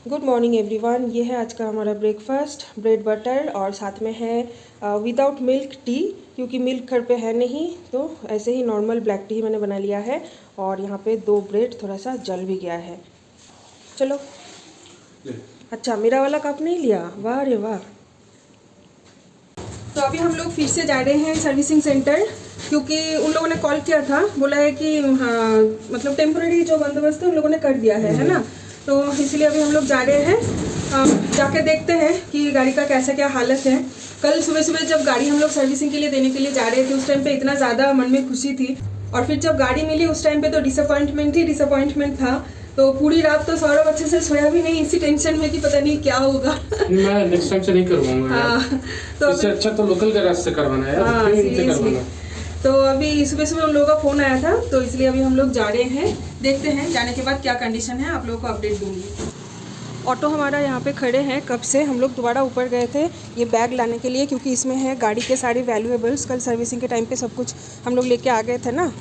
Good morning everyone. ये है आज का हमारा ब्रेकफास्ट, ब्रेड बटर और साथ में है विदाउट मिल्क टी, क्योंकि मिल्क घर पे है नहीं तो ऐसे ही नॉर्मल ब्लैक टी ही मैंने बना लिया है। और यहाँ पे 2 ब्रेड थोड़ा सा जल भी गया है। चलो अच्छा, मेरा वाला कप नहीं लिया, वाह रे वाह। तो अभी हम लोग फिर से जा रहे हैं सर्विसिंग सेंटर, क्योंकि उन लोगों ने कॉल किया था, बोला है कि हाँ मतलब टेम्पोररी जो बंदोबस्त है उन लोगों ने कर दिया है ना। तो इसलिए अभी हम लोग जा रहे हैं, जाके देखते हैं कि गाड़ी का कैसा क्या हालत है। कल सुबह सुबह जब गाड़ी हम लोग सर्विसिंग के लिए देने के लिए जा रहे थे उस टाइम पे इतना ज़्यादा मन में खुशी थी, और फिर जब गाड़ी मिली उस टाइम पे तो डिसअपॉइंटमेंट था। तो पूरी रात तो सौरभ अच्छे से सोया भी नहीं, इसी टेंशन में कि पता नहीं क्या होगा। मैं नेक्स्ट टाइम से नहीं करवाऊंगा यार। तो इससे अच्छा तो लोकल के रास्ते करवाना है यार, क्यों इनसे करवाना। तो अभी सुबह सुबह उन लोगों का फ़ोन आया था, तो इसलिए अभी हम लोग जा रहे हैं, देखते हैं जाने के बाद क्या कंडीशन है, आप लोगों को अपडेट दूंगी। ऑटो हमारा यहाँ पे खड़े हैं कब से। हम लोग दोबारा ऊपर गए थे ये बैग लाने के लिए, क्योंकि इसमें है गाड़ी के सारे वैल्यूएबल्स। कल सर्विसिंग के टाइम पे सब कुछ हम लोग लेके आ गए थे ना।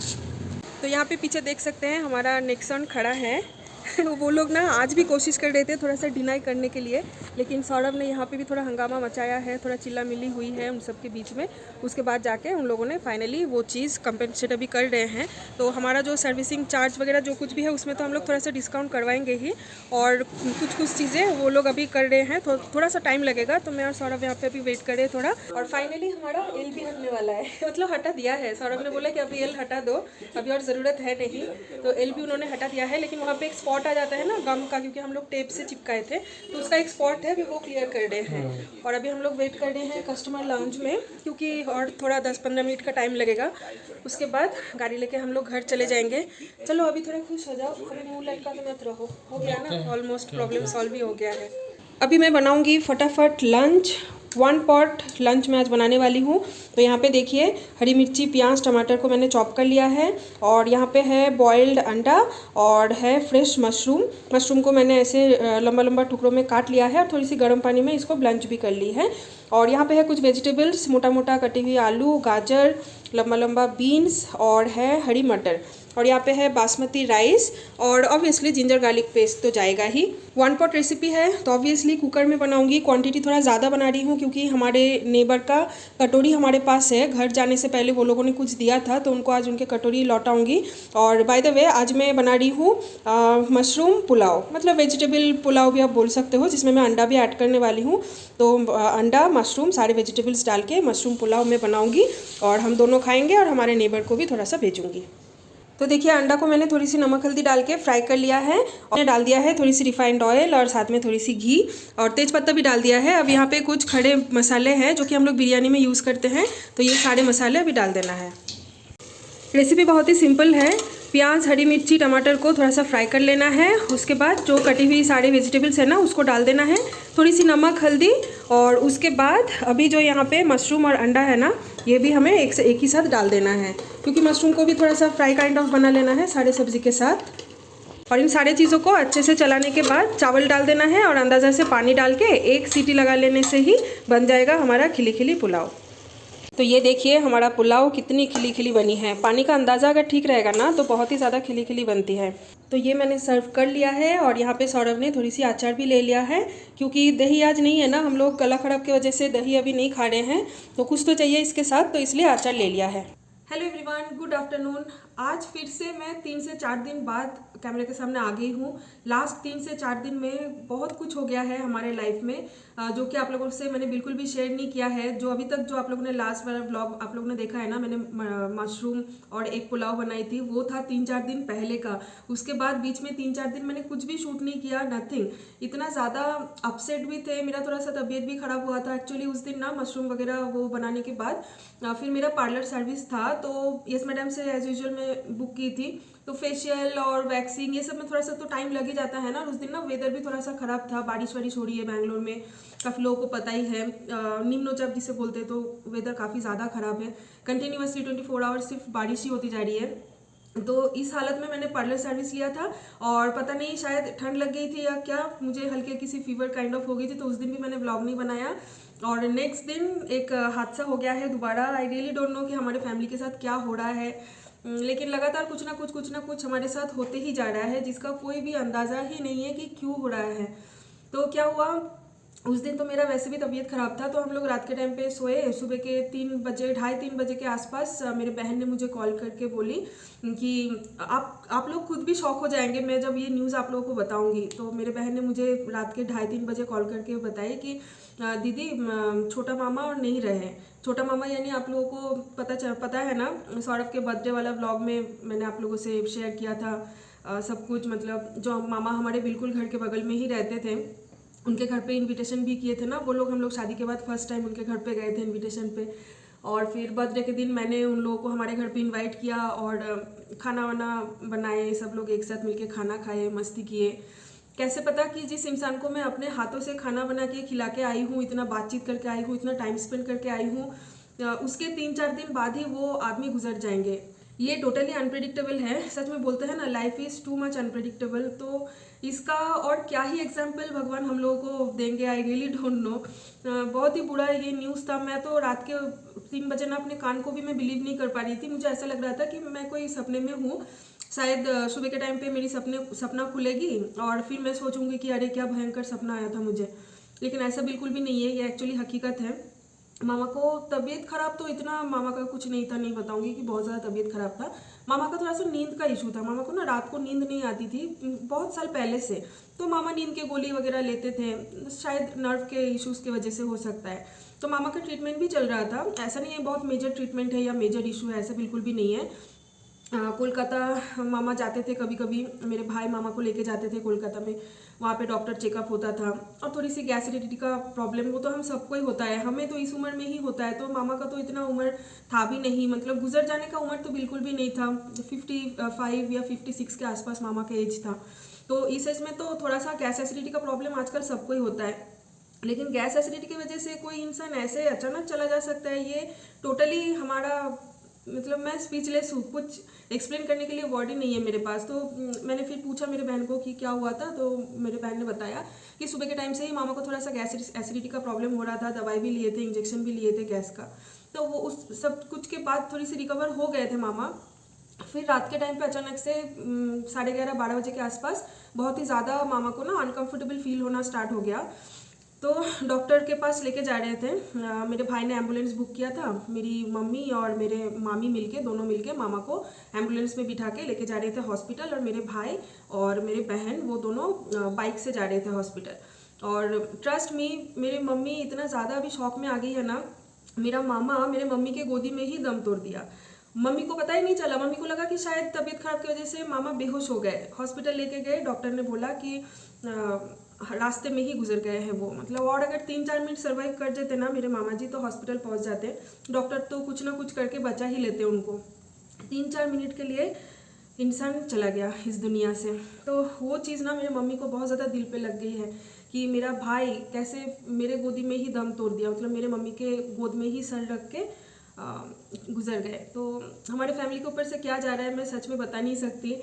तो यहाँ पे पीछे देख सकते हैं हमारा नेक्सॉन खड़ा है। वो लोग ना आज भी कोशिश कर रहे थे थोड़ा सा डिनाई करने के लिए, लेकिन सौरभ ने यहाँ पे भी थोड़ा हंगामा मचाया है, थोड़ा चिल्ला मिली हुई है उन सब के बीच में। उसके बाद जाके उन लोगों ने फाइनली वो चीज़ कंपेंसेट अभी कर रहे हैं। तो हमारा जो सर्विसिंग चार्ज वगैरह जो कुछ भी है उसमें तो हम लोग थोड़ा सा डिस्काउंट करवाएंगे ही, और कुछ चीज़ें वो लोग अभी कर रहे हैं। थोड़ा सा टाइम लगेगा, तो मैं और सौरभ यहाँ पे अभी वेट कर रहे हैं थोड़ा। और फाइनली हमारा एल भी हटने वाला है, मतलब हटा दिया है। सौरभ ने बोला कि अभी एल हटा दो, अभी और ज़रूरत है नहीं, तो एल भी उन्होंने हटा दिया है। लेकिन वहाँ पे एक स्पॉट आ जाता है ना गम का, क्योंकि हम लोग टेप से चिपकाए थे, तो उसका एक स्पॉट है, अभी वो क्लियर कर रहे हैं। और अभी हम लोग वेट कर रहे हैं कस्टमर लाउंज में, क्योंकि और थोड़ा 10-15 मिनट का टाइम लगेगा। उसके बाद गाड़ी लेके हम लोग घर चले जाएंगे। चलो अभी थोड़ा खुश हो जाओ, अभी मुँह लटका के मत रहो, हो गया ना, ऑलमोस्ट प्रॉब्लम सॉल्व भी हो गया है। अभी मैं बनाऊंगी फटाफट लंच। 1 पॉट लंच मैं आज बनाने वाली हूँ। तो यहाँ पे देखिए हरी मिर्ची, प्याज, टमाटर को मैंने चॉप कर लिया है, और यहाँ पे है बॉइल्ड अंडा, और है फ्रेश मशरूम को मैंने ऐसे लंबा लंबा टुकड़ों में काट लिया है, और थोड़ी सी गर्म पानी में इसको ब्लंच भी कर ली है। और यहाँ पे है कुछ वेजिटेबल्स, मोटा मोटा कटी हुई आलू, गाजर, लंबा लंबा बीन्स, और है हरी मटर, और यहाँ पे है बासमती राइस, और ऑब्वियसली जिंजर गार्लिक पेस्ट तो जाएगा ही। 1 पॉट रेसिपी है तो ऑब्वियसली कुकर में बनाऊंगी। क्वांटिटी थोड़ा ज़्यादा बना रही हूँ, क्योंकि हमारे नेबर का कटोरी हमारे पास है। घर जाने से पहले वो लोगों ने कुछ दिया था, तो उनको आज उनके कटोरी लौटाऊंगी। और बाय द वे आज मैं बना रही हूँ मशरूम पुलाव, मतलब वेजिटेबल पुलाव भी आप बोल सकते हो, जिसमें मैं अंडा भी ऐड करने वाली हूँ। तो अंडा, मशरूम, सारे वेजिटेबल्स डाल के मशरूम पुलाव में बनाऊँगी, और हम दोनों खाएँगे और हमारे नेबर को भी थोड़ा सा भेजूँगी। तो देखिए अंडा को मैंने थोड़ी सी नमक हल्दी डाल के फ्राई कर लिया है, और डाल दिया है थोड़ी सी रिफाइंड ऑयल, और साथ में थोड़ी सी घी और तेज पत्ता भी डाल दिया है। अब यहाँ पे कुछ खड़े मसाले हैं जो कि हम लोग बिरयानी में यूज़ करते हैं, तो ये सारे मसाले अभी डाल देना है। रेसिपी बहुत ही सिंपल है। प्याज, हरी मिर्ची, टमाटर को थोड़ा सा फ्राई कर लेना है। उसके बाद जो कटी हुई सारे वेजिटेबल्स है ना उसको डाल देना है, थोड़ी सी नमक हल्दी, और उसके बाद अभी जो यहाँ पे मशरूम और अंडा है ना ये भी हमें एक ही साथ डाल देना है, क्योंकि मशरूम को भी थोड़ा सा फ्राई काइंड ऑफ बना लेना है सारे सब्जी के साथ। और इन सारे चीज़ों को अच्छे से चलाने के बाद चावल डाल देना है, और अंदाज़ा से पानी डाल के 1 सीटी लगा लेने से ही बन जाएगा हमारा खिली खिली पुलाव। तो ये देखिए हमारा पुलाव कितनी खिली खिली बनी है। पानी का अंदाज़ा अगर ठीक रहेगा ना तो बहुत ही ज़्यादा खिली खिली बनती है। तो ये मैंने सर्व कर लिया है, और यहाँ पे सौरभ ने थोड़ी सी अचार भी ले लिया है, क्योंकि दही आज नहीं है ना, हम लोग गला खराब की वजह से दही अभी नहीं खा रहे हैं, तो कुछ तो चाहिए इसके साथ, तो इसलिए अचार ले लिया है। Hello everyone, good afternoon. आज फिर से मैं 3 से 4 दिन बाद कैमरे के सामने आ गई हूँ। लास्ट 3 से 4 दिन में बहुत कुछ हो गया है हमारे लाइफ में, जो कि आप लोगों से मैंने बिल्कुल भी शेयर नहीं किया है। जो अभी तक जो आप लोगों ने लास्ट वाला व्लॉग आप लोगों ने देखा है ना, मैंने मशरूम और एक पुलाव बनाई थी, वो था 3-4 दिन पहले का। उसके बाद बीच में 3-4 दिन मैंने कुछ भी शूट नहीं किया, नथिंग। इतना ज़्यादा अपसेट भी थे, मेरा थोड़ा सा तबीयत भी ख़राब हुआ था एक्चुअली उस दिन ना, मशरूम वगैरह वो बनाने के बाद। फिर मेरा पार्लर सर्विस था, तो यस मैडम से एज यूजुअल मैं बुक की थी, तो फेशियल और वैक्सिंग ये सब में थोड़ा सा तो टाइम लग ही जाता है ना। उस दिन ना वेदर भी थोड़ा सा ख़राब था, बारिश वारिश हो रही है बैंगलोर में, काफ़ी लोगों को पता ही है, निम्नचाप जिसे बोलते हैं, तो वेदर काफ़ी ज़्यादा ख़राब है। कंटिन्यूसली 24 आवर्स सिर्फ बारिश ही होती जा रही है। तो इस हालत में मैंने पार्लर सर्विस लिया था, और पता नहीं शायद ठंड लग गई थी या क्या, मुझे हल्की किसी फीवर काइंड ऑफ हो गई थी, तो उस दिन भी मैंने व्लॉग नहीं बनाया। और नेक्स्ट दिन एक हादसा हो गया है दोबारा। आई रियली डोंट नो कि हमारे फैमिली के साथ क्या हो रहा है, लेकिन लगातार कुछ ना कुछ हमारे साथ होते ही जा रहा है, जिसका कोई भी अंदाज़ा ही नहीं है कि क्यों हो रहा है। तो क्या हुआ, उस दिन तो मेरा वैसे भी तबीयत ख़राब था, तो हम लोग रात के टाइम पे सोए। सुबह के 3 बजे 2:30-3 बजे के आसपास मेरी बहन ने मुझे कॉल करके बोली कि आप लोग खुद भी शॉक हो जाएंगे मैं जब ये न्यूज़ आप लोगों को बताऊंगी। तो मेरे बहन ने मुझे रात के 2:30-3 बजे कॉल करके बताई कि दीदी छोटा मामा और नहीं रहे। छोटा मामा यानी आप लोगों को पता है ना, सौरभ के बर्थडे वाला व्लॉग में मैंने आप लोगों से शेयर किया था सब कुछ। मतलब जो मामा हमारे बिल्कुल घर के बगल में ही रहते थे, उनके घर पे इनविटेशन भी किए थे ना वो लोग। हम लोग शादी के बाद फर्स्ट टाइम उनके घर पे गए थे इनविटेशन पे। और फिर बर्थडे के दिन मैंने उन लोगों को हमारे घर पे इनवाइट किया और खाना वाना बनाए, सब लोग एक साथ मिलके खाना खाए, मस्ती किए। कैसे पता कि जिस इंसान को मैं अपने हाथों से खाना बना के खिला के आई हूँ, इतना बातचीत करके आई हूँ, इतना टाइम स्पेंड करके आई हूँ, उसके 3-4 दिन बाद ही वो आदमी गुजर जाएंगे। ये टोटली अनप्रेडिक्टेबल है। सच में बोलते हैं ना, life is too much unpredictable. तो इसका और क्या ही एग्जाम्पल भगवान हम लोगों को देंगे, आई रियली डोंट नो। बहुत ही बुरा ये न्यूज़ था। मैं तो रात के 3 बजे ना अपने कान को भी मैं बिलीव नहीं कर पा रही थी। मुझे ऐसा लग रहा था कि मैं कोई सपने में हूँ, शायद सुबह के टाइम पे मेरी सपना खुलेगी और फिर मैं सोचूंगी कि अरे क्या भयंकर सपना आया था मुझे। लेकिन ऐसा बिल्कुल भी नहीं है, ये एक्चुअली हकीकत है। मामा को तबीयत खराब तो इतना मामा का कुछ नहीं था, नहीं बताऊंगी कि बहुत ज़्यादा तबीयत खराब था। मामा का थोड़ा सा नींद का इशू था। मामा को ना रात को नींद नहीं आती थी बहुत साल पहले से, तो मामा नींद के गोली वगैरह लेते थे, शायद नर्व के इश्यूज़ की वजह से हो सकता है। तो मामा का ट्रीटमेंट भी चल रहा था। ऐसा नहीं है बहुत मेजर ट्रीटमेंट है या मेजर इशू है, ऐसा बिल्कुल भी नहीं है। कोलकाता मामा जाते थे कभी कभी, मेरे भाई मामा को लेके जाते थे कोलकाता में, वहाँ पे डॉक्टर चेकअप होता था। और थोड़ी सी गैस एसिडिटी का प्रॉब्लम वो तो हम सबको ही होता है, हमें तो इस उम्र में ही होता है। तो मामा का तो इतना उम्र था भी नहीं, मतलब गुजर जाने का उम्र तो बिल्कुल भी नहीं था। 55 या 56 के आसपास मामा का एज था। तो इस एज में तो थोड़ा सा गैस एसिडिटी का प्रॉब्लम आजकल सबको ही होता है। लेकिन गैस एसिडिटी की वजह से कोई इंसान ऐसे अचानक चला जा सकता है, ये टोटली हमारा, मतलब मैं स्पीचलेस हूँ, कुछ एक्सप्लेन करने के लिए वर्ड ही नहीं है मेरे पास। तो मैंने फिर पूछा मेरे बहन को कि क्या हुआ था, तो मेरे बहन ने बताया कि सुबह के टाइम से ही मामा को थोड़ा सा गैस एसिडिटी का प्रॉब्लम हो रहा था, दवाई भी लिए थे, इंजेक्शन भी लिए थे गैस का। तो वो उस सब कुछ के बाद थोड़ी सी रिकवर हो गए थे मामा। फिर रात के टाइम पे अचानक से 11:30-12 बजे के आसपास बहुत ही ज़्यादा मामा को ना अनकंफर्टेबल फील होना स्टार्ट हो गया। तो डॉक्टर के पास लेके जा रहे थे। मेरे भाई ने एम्बुलेंस बुक किया था, मेरी मम्मी और मेरे मामी मिलके, दोनों मिलके मामा को एम्बुलेंस में बिठा के लेके जा रहे थे हॉस्पिटल। और मेरे भाई और मेरे बहन वो दोनों बाइक से जा रहे थे हॉस्पिटल। और ट्रस्ट मी, मेरी मम्मी इतना ज़्यादा अभी शॉक में आ गई है ना, मेरा मामा मेरे मम्मी के गोदी में ही दम तोड़ दिया। मम्मी को पता ही नहीं चला, मम्मी को लगा कि शायद तबीयत खराब की वजह से मामा बेहोश हो गए। हॉस्पिटल लेके गए, डॉक्टर ने बोला कि रास्ते में ही गुजर गए हैं वो, मतलब और अगर 3-4 मिनट सर्वाइव कर देते ना मेरे मामा जी तो हॉस्पिटल पहुंच जाते। डॉक्टर तो कुछ ना कुछ करके बचा ही लेते उनको। 3-4 मिनट के लिए इंसान चला गया इस दुनिया से। तो वो चीज़ ना मेरे मम्मी को बहुत ज़्यादा दिल पे लग गई है कि मेरा भाई कैसे मेरे गोदी में ही दम तोड़ दिया, मतलब मेरे मम्मी के गोद में ही सर रख के गुजर गए। तो हमारे फैमिली के ऊपर से क्या जा रहा है मैं सच में बता नहीं सकती।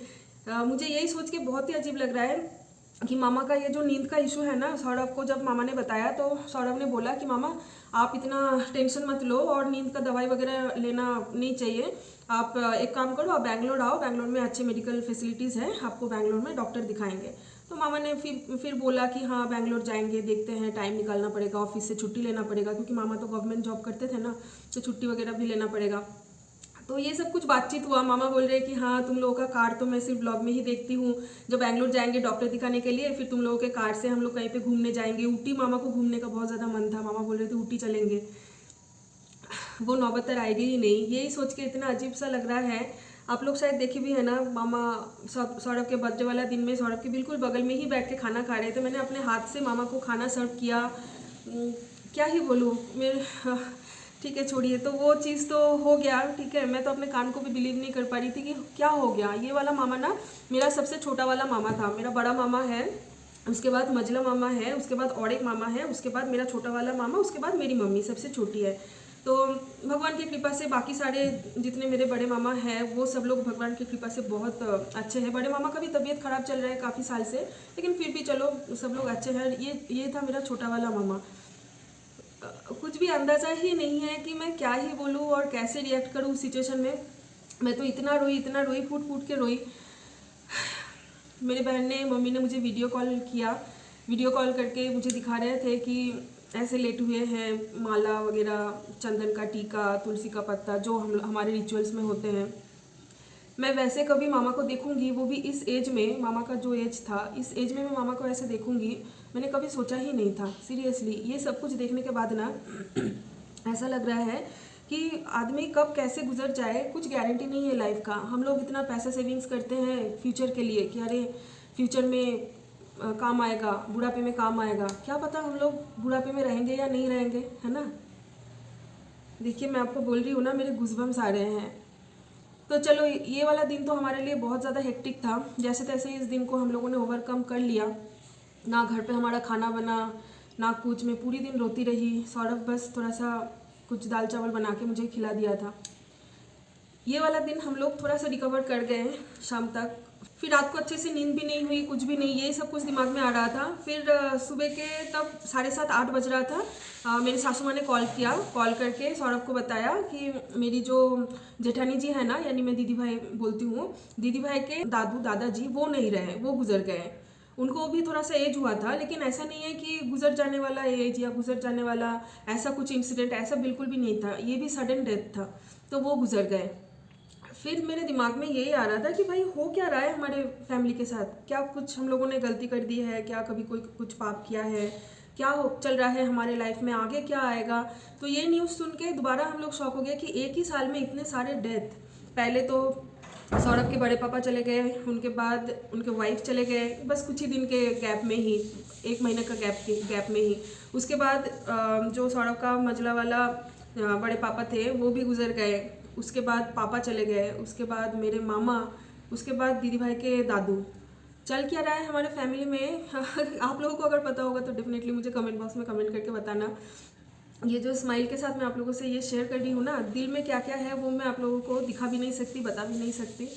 मुझे यही सोच के बहुत ही अजीब लग रहा है कि मामा का ये जो नींद का इशू है ना, सौरभ को जब मामा ने बताया तो सौरभ ने बोला कि मामा आप इतना टेंशन मत लो और नींद का दवाई वगैरह लेना नहीं चाहिए। आप एक काम करो, आप बैंगलोर आओ, बैंगलोर में अच्छे मेडिकल फैसिलिटीज़ हैं, आपको बैंगलोर में डॉक्टर दिखाएंगे। तो मामा ने फिर बोला कि हाँ बैंगलोर जाएंगे, देखते हैं, टाइम निकालना पड़ेगा, ऑफिस से छुट्टी लेना पड़ेगा, क्योंकि मामा तो गवर्नमेंट जॉब करते थे ना, तो छुट्टी वगैरह भी लेना पड़ेगा। तो ये सब कुछ बातचीत हुआ। मामा बोल रहे हैं कि हाँ तुम लोगों का कार तो मैं सिर्फ ब्लॉग में ही देखती हूँ, जब बैंगलोर जाएंगे डॉक्टर दिखाने के लिए फिर तुम लोगों के कार से हम लोग कहीं पे घूमने जाएंगे। ऊटी मामा को घूमने का बहुत ज़्यादा मन था, मामा बोल रहे थे ऊटी चलेंगे। वो नौबत आएगी ही नहीं, यही सोच के इतना अजीब सा लग रहा है। आप लोग शायद देखे भी है ना, मामा सौरभ के बर्थडे वाला दिन में सौरभ के बिल्कुल बगल में ही बैठ के खाना खा रहे थे। मैंने अपने हाथ से मामा को खाना सर्व किया। क्या ही बोलूँ, मेरे ठीक है छोड़िए। तो वो चीज़ तो हो गया, ठीक है। मैं तो अपने कान को भी बिलीव नहीं कर पा रही थी कि क्या हो गया। ये वाला मामा ना मेरा सबसे छोटा वाला मामा था। मेरा बड़ा मामा है, उसके बाद मजला मामा है, उसके बाद और एक मामा है, उसके बाद मेरा छोटा वाला मामा, उसके बाद मेरी मम्मी सबसे छोटी है। तो भगवान की कृपा से बाकी सारे जितने मेरे बड़े मामा हैं वो सब लोग भगवान की कृपा से बहुत अच्छे हैं। बड़े मामा का भी तबीयत ख़राब चल रहा है काफ़ी साल से, लेकिन फिर भी चलो सब लोग अच्छे हैं। ये था मेरा छोटा वाला मामा। कुछ भी अंदाज़ा ही नहीं है कि मैं क्या ही बोलूँ और कैसे रिएक्ट करूँ उस सिचुएशन में। मैं तो इतना रोई, फूट फूट के रोई। मेरी बहन ने, मम्मी ने मुझे वीडियो कॉल किया वीडियो कॉल करके मुझे दिखा रहे थे कि ऐसे लेटे हुए हैं, माला वगैरह, चंदन का टीका, तुलसी का पत्ता, जो हमारे रिचुअल्स में होते हैं। मैं वैसे कभी मामा को देखूंगी, वो भी इस एज में, मामा का जो एज था इस एज में मैं मामा को ऐसे देखूंगी, मैंने कभी सोचा ही नहीं था सीरियसली। ये सब कुछ देखने के बाद ना ऐसा लग रहा है कि आदमी कब कैसे गुजर जाए कुछ गारंटी नहीं है लाइफ का। हम लोग इतना पैसा सेविंग्स करते हैं फ्यूचर के लिए कि अरे फ्यूचर में काम आएगा, बुढ़ापे में काम आएगा। क्या पता हम लोग बुढ़ापे में रहेंगे या नहीं रहेंगे, है ना। देखिए मैं आपको बोल रही हूँ ना, मेरे गूज़बम्स आ रहे हैं। तो चलो, ये वाला दिन तो हमारे लिए बहुत ज़्यादा हेक्टिक था। जैसे तैसे इस दिन को हम लोगों ने ओवरकम कर लिया। ना घर पे हमारा खाना बना ना कुछ, मैं पूरी दिन रोती रही। सौरभ बस थोड़ा सा कुछ दाल चावल बना के मुझे खिला दिया था। ये वाला दिन हम लोग थोड़ा सा रिकवर कर गए शाम तक। फिर रात को अच्छे से नींद भी नहीं हुई, कुछ भी नहीं, ये सब कुछ दिमाग में आ रहा था। फिर सुबह के तब 7:30-8 बज रहा था। मेरी सासू माँ ने कॉल किया, कॉल करके सौरभ को बताया कि मेरी जो जेठानी जी है ना, यानी मैं दीदी भाई बोलती हूँ, दीदी भाई के दादाजी वो नहीं रहे, वो गुजर गए। उनको भी थोड़ा सा एज हुआ था, लेकिन ऐसा नहीं है कि गुजर जाने वाला एज या गुजर जाने वाला ऐसा कुछ इंसिडेंट, ऐसा बिल्कुल भी नहीं था। ये भी सडन डेथ था, तो वो गुजर गए। फिर मेरे दिमाग में यही आ रहा था कि भाई हो क्या रहा है हमारे फैमिली के साथ, क्या कुछ हम लोगों ने गलती कर दी है, क्या कभी कोई कुछ पाप किया है, क्या चल रहा है हमारे लाइफ में, आगे क्या आएगा। तो ये न्यूज़ सुन के दोबारा हम लोग शॉक हो गए कि एक ही साल में इतने सारे डेथ। पहले तो सौरभ के बड़े पापा चले गए, उनके बाद उनके वाइफ चले गए, बस कुछ ही दिन के गैप में ही, 1 महीने का गैप में ही। उसके बाद जो सौरभ का मजला वाला बड़े पापा थे वो भी गुजर गए। उसके बाद पापा चले गए, उसके बाद मेरे मामा, उसके बाद दीदी भाई के दादू। चल क्या रहा है हमारे फैमिली में आप लोगों को अगर पता होगा तो डेफिनेटली मुझे कमेंट बॉक्स में कमेंट करके बताना। ये जो स्माइल के साथ मैं आप लोगों से ये शेयर कर रही हूँ ना, दिल में क्या क्या है वो मैं आप लोगों को दिखा भी नहीं सकती, बता भी नहीं सकती।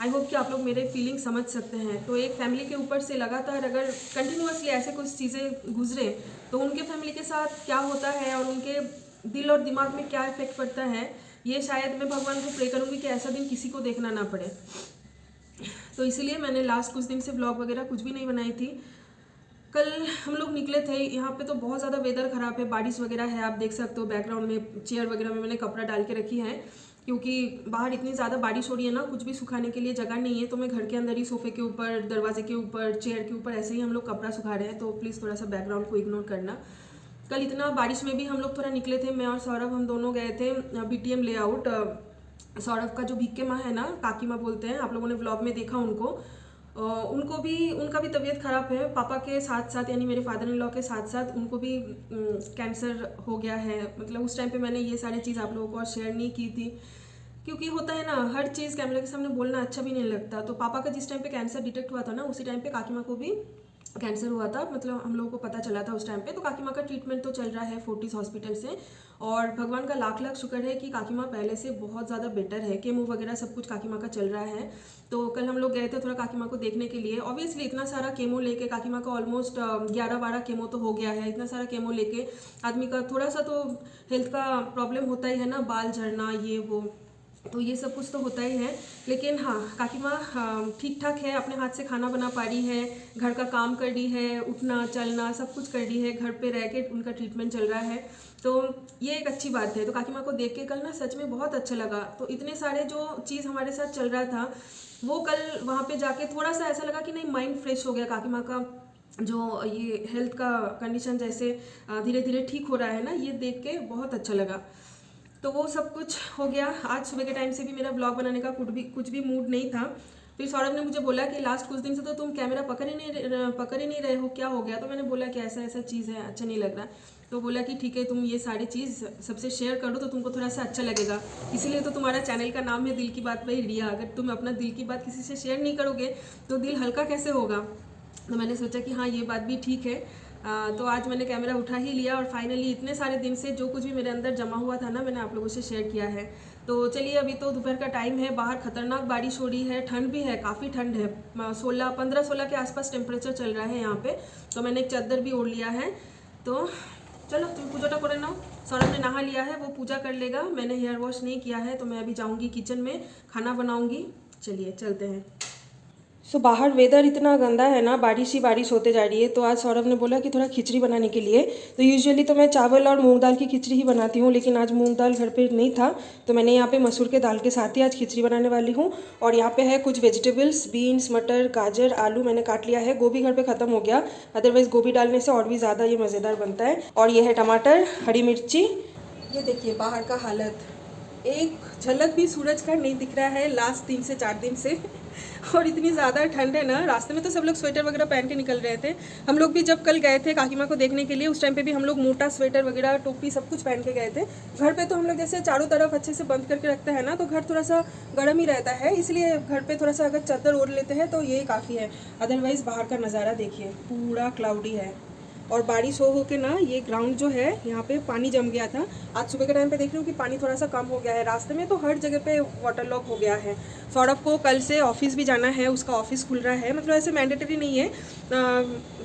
आई होप कि आप लोग मेरे फीलिंग समझ सकते हैं। तो एक फैमिली के ऊपर से लगातार अगर कंटिन्यूसली ऐसे कुछ चीज़ें गुजरे तो उनके फैमिली के साथ क्या होता है और उनके दिल और दिमाग में क्या इफेक्ट पड़ता है, ये शायद मैं भगवान को प्रे करूँगी कि ऐसा दिन किसी को देखना ना पड़े। तो इसीलिए मैंने लास्ट कुछ दिन से व्लॉग वगैरह कुछ भी नहीं बनाई थी। कल हम लोग निकले थे, यहाँ पे तो बहुत ज़्यादा वेदर ख़राब है, बारिश वगैरह है, आप देख सकते हो बैकग्राउंड में चेयर वगैरह में मैंने कपड़ा डाल के रखी है, क्योंकि बाहर इतनी ज़्यादा बारिश हो रही है ना, कुछ भी सुखाने के लिए जगह नहीं है। तो मैं घर के अंदर ही सोफे के ऊपर, दरवाजे के ऊपर, चेयर के ऊपर ऐसे ही हम लोग कपड़ा सुखा रहे हैं। तो प्लीज़ थोड़ा सा बैकग्राउंड को इग्नोर करना। कल इतना बारिश में भी हम लोग थोड़ा निकले थे, मैं और सौरभ हम दोनों गए थे BTM लेआउट। सौरभ का जो भिक्के माँ है ना, काकी माँ बोलते हैं, आप लोगों ने व्लॉग में देखा उनको। उनका भी तबीयत ख़राब है, पापा के साथ साथ यानी मेरे फादर इन लॉ के साथ साथ उनको भी कैंसर हो गया है। मतलब उस टाइम पे मैंने ये सारी चीज़ आप लोगों को और शेयर नहीं की थी, क्योंकि होता है ना, हर चीज़ कैमरे के सामने बोलना अच्छा भी नहीं लगता। तो पापा का जिस टाइम पे कैंसर डिटेक्ट हुआ था ना, उसी टाइम पे काकी माँ को भी कैंसर हुआ था, मतलब हम लोगों को पता चला था उस टाइम पे। तो काकी माँ का ट्रीटमेंट तो चल रहा है फोर्टिस हॉस्पिटल से, और भगवान का लाख लाख शुक्र है कि काकी माँ पहले से बहुत ज़्यादा बेटर है। केमो वगैरह सब कुछ काकी माँ का चल रहा है। तो कल हम लोग गए थे थोड़ा काकी माँ को देखने के लिए। ऑब्वियसली इतना सारा केमो लेके, काकी माँ का ऑलमोस्ट 11-12 केमो तो हो गया है। इतना सारा केमो लेके आदमी का थोड़ा सा तो हेल्थ का प्रॉब्लम होता ही है ना, बाल झड़ना ये वो, तो ये सब कुछ तो होता ही है। लेकिन हाँ, काकी माँ ठीक ठाक है, अपने हाथ से खाना बना पा रही है, घर का काम कर रही है, उठना चलना सब कुछ कर रही है, घर पे रह के उनका ट्रीटमेंट चल रहा है। तो ये एक अच्छी बात है। तो काकी माँ को देख के कल ना सच में बहुत अच्छा लगा। तो इतने सारे जो चीज़ हमारे साथ चल रहा था वो कल वहाँ पे जाके थोड़ा सा ऐसा लगा कि नहीं, माइंड फ्रेश हो गया। काकी माँ का जो ये हेल्थ का कंडीशन जैसे धीरे धीरे ठीक हो रहा है ना, ये देख के बहुत अच्छा लगा। तो वो सब कुछ हो गया। आज सुबह के टाइम से भी मेरा ब्लॉग बनाने का कुछ भी मूड नहीं था। फिर सौरभ ने मुझे बोला कि लास्ट कुछ दिन से तो तुम कैमरा पकड़ ही नहीं रहे हो, क्या हो गया। तो मैंने बोला कि ऐसा ऐसा चीज़ है, अच्छा नहीं लग रहा। तो बोला कि ठीक है, तुम ये सारी चीज़ सबसे शेयर करो तो तुमको थोड़ा सा अच्छा लगेगा, इसीलिए तो तुम्हारा चैनल का नाम है दिल की बात बाई रिया। अगर तुम अपना दिल की बात किसी से शेयर नहीं करोगे तो दिल हल्का कैसे होगा। तो मैंने सोचा कि हाँ, ये बात भी ठीक है। तो आज मैंने कैमरा उठा ही लिया और फाइनली इतने सारे दिन से जो कुछ भी मेरे अंदर जमा हुआ था ना, मैंने आप लोगों से शेयर किया है। तो चलिए, अभी तो दोपहर का टाइम है, बाहर खतरनाक बारिश हो रही है, ठंड भी है, काफ़ी ठंड है। 15-16 के आसपास टेम्परेचर चल रहा है यहाँ पे। तो मैंने एक चादर भी ओढ़ लिया है। तो चलो तुम पूजा करे ना। सौरभ ने नहा लिया है, वो पूजा कर लेगा। मैंने हेयर वॉश नहीं किया है, तो मैं अभी जाऊँगी किचन में, खाना बनाऊँगी। चलिए चलते हैं। सो बाहर वेदर इतना गंदा है ना, बारिश ही बारिश होते जा रही है। तो आज सौरभ ने बोला कि थोड़ा खिचड़ी बनाने के लिए। तो यूजुअली तो मैं चावल और मूंग दाल की खिचड़ी ही बनाती हूँ, लेकिन आज मूंग दाल घर पे नहीं था, तो मैंने यहाँ पे मसूर के दाल के साथ ही आज खिचड़ी बनाने वाली हूँ। और यहाँ पे है कुछ वेजिटेबल्स, बीन्स, मटर, गाजर, आलू मैंने काट लिया है। गोभी घर पर ख़त्म हो गया, अदरवाइज़ गोभी डालने से और भी ज़्यादा ये मज़ेदार बनता है। और ये है टमाटर, हरी मिर्ची। ये देखिए बाहर का हालत, एक झलक भी सूरज का नहीं दिख रहा है लास्ट 3 से 4 दिन से। और इतनी ज़्यादा ठंड है ना, रास्ते में तो सब लोग स्वेटर वगैरह पहन के निकल रहे थे। हम लोग भी जब कल गए थे काकी माँ को देखने के लिए, उस टाइम पे भी हम लोग मोटा स्वेटर वगैरह, टोपी सब कुछ पहन के गए थे। घर पे तो हम लोग जैसे चारों तरफ अच्छे से बंद करके रखते हैं ना, तो घर थोड़ा सा गर्म ही रहता है, इसलिए घर पे थोड़ा सा अगर चादर ओढ़ लेते हैं तो ये काफ़ी है। अदरवाइज़ बाहर का नज़ारा देखिए, पूरा क्लाउडी है। और बारिश हो के ना ये ग्राउंड जो है यहाँ पे पानी जम गया था। आज सुबह के टाइम पे देख रही हूँ कि पानी थोड़ा सा कम हो गया है। रास्ते में तो हर जगह पे वाटर लॉक हो गया है। सौरभ को कल से ऑफिस भी जाना है, उसका ऑफिस खुल रहा है, मतलब ऐसे मैंडेटरी नहीं है,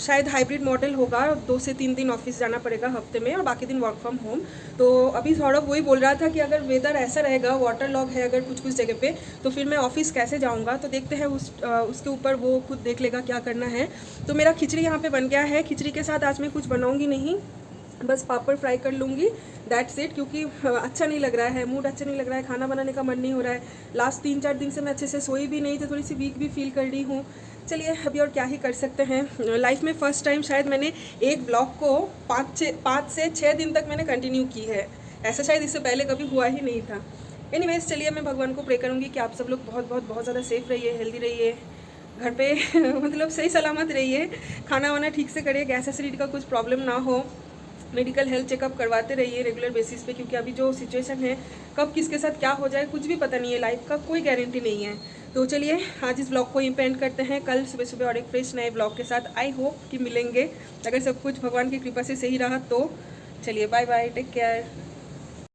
शायद हाइब्रिड मॉडल होगा, 2 से 3 दिन ऑफिस जाना पड़ेगा हफ्ते में और बाकी दिन वर्क फ्रॉम होम। तो अभी सौरभ वही बोल रहा था कि अगर वेदर ऐसा रहेगा, वाटर लॉक है अगर कुछ कुछ जगह पे, तो फिर मैं ऑफिस कैसे जाऊँगा। तो देखते हैं उसके ऊपर वो खुद देख लेगा क्या करना है। तो मेरा खिचड़ी यहाँ पे बन गया है। खिचड़ी के साथ आज मैं कुछ बनाऊँगी नहीं, बस पापड़ फ्राई कर लूँगी, दैट्स इट। क्योंकि अच्छा नहीं लग रहा है, मूड अच्छा नहीं लग रहा है, खाना बनाने का मन नहीं हो रहा है। लास्ट 3-4 दिन से मैं अच्छे से सोई भी नहीं, तो थोड़ी सी वीक भी फील कर रही हूँ। चलिए अभी और क्या ही कर सकते हैं। लाइफ में फ़र्स्ट टाइम शायद मैंने एक ब्लॉग को 5 से 6 दिन तक मैंने कंटिन्यू की है। ऐसा शायद इससे पहले कभी हुआ ही नहीं था। एनीवेज चलिए, मैं भगवान को प्रे करूँगी कि आप सब लोग बहुत ज़्यादा सेफ़ रहिए, हेल्दी रहिए, घर पे मतलब सही सलामत रहिए, खाना वाना ठीक से करिए, गैस एसिडिटी का कुछ प्रॉब्लम ना हो, मेडिकल हेल्थ चेकअप करवाते रहिए रेगुलर बेसिस पे। क्योंकि अभी जो सिचुएशन है, कब किसके साथ क्या हो जाए कुछ भी पता नहीं है, लाइफ का कोई गारंटी नहीं है। तो चलिए आज इस ब्लॉग को एंड करते हैं। कल सुबह सुबह और एक फ्रेश नए ब्लॉग के साथ आई होप कि मिलेंगे, अगर सब कुछ भगवान की कृपा से सही रहा तो। चलिए बाय बाय, टेक केयर।